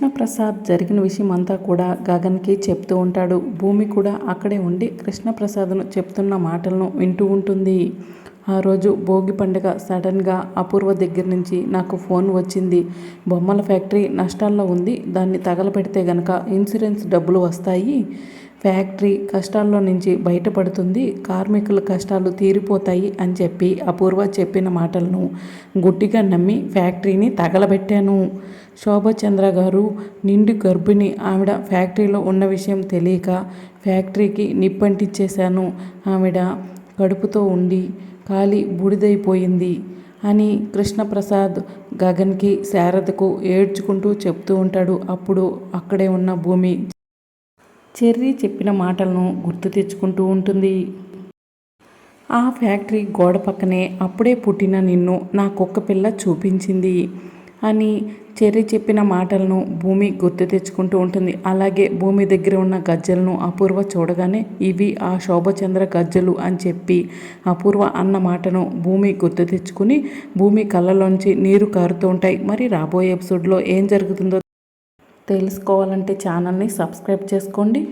కృష్ణప్రసాద్ జరిగిన విషయం అంతా కూడా గగన్కి చెప్తూ ఉంటాడు. భూమి కూడా అక్కడే ఉండి కృష్ణప్రసాద్ను చెప్తున్న మాటలను వింటూ ఉంటుంది. ఆ రోజు భోగి పండుగ సడన్గా అపూర్వ దగ్గర నుంచి నాకు ఫోన్ వచ్చింది. బొమ్మల ఫ్యాక్టరీ నష్టాల్లో ఉంది, దాన్ని తగలపెడితే గనక ఇన్సూరెన్స్ డబ్బులు వస్తాయి, ఫ్యాక్టరీ కష్టాల్లో నుంచి బయటపడుతుంది, కార్మికుల కష్టాలు తీరిపోతాయి అని చెప్పి అపూర్వ చెప్పిన మాటలను గుడ్డిగా నమ్మి ఫ్యాక్టరీని తగలబెట్టాను. శోభచంద్ర గారు నిండు గర్భిణి. ఆవిడ ఫ్యాక్టరీలో ఉన్న విషయం తెలియక ఫ్యాక్టరీకి నిప్పంటించేశాను. ఆవిడ కడుపుతో ఉండి కాలి బూడిదైపోయింది అని కృష్ణప్రసాద్ గగన్కి శారదకు ఏడ్చుకుంటూ చెప్తూ ఉంటాడు. అప్పుడు అక్కడే ఉన్న భూమి చెర్రీ చెప్పిన మాటలను గుర్తు తెచ్చుకుంటూ ఉంటుంది. ఆ ఫ్యాక్టరీ గోడ పక్కనే అప్పుడే పుట్టిన నిన్ను నా కుక్క పిల్ల చూపించింది అని చెర్రీ చెప్పిన మాటలను భూమి గుర్తు తెచ్చుకుంటూ ఉంటుంది. అలాగే భూమి దగ్గర ఉన్న గజ్జలను అపూర్వ చూడగానే ఇవి ఆ శోభచంద్ర గజ్జలు అని చెప్పి అపూర్వ అన్న మాటను భూమి గుర్తు తెచ్చుకుని భూమి కళ్ళలోంచి నీరు కారుతూ ఉంటాయి. మరి రాబోయే ఎపిసోడ్లో ఏం జరుగుతుందో తెలుసుకోవాలంటే ఛానల్ని సబ్స్క్రైబ్ చేసుకోండి.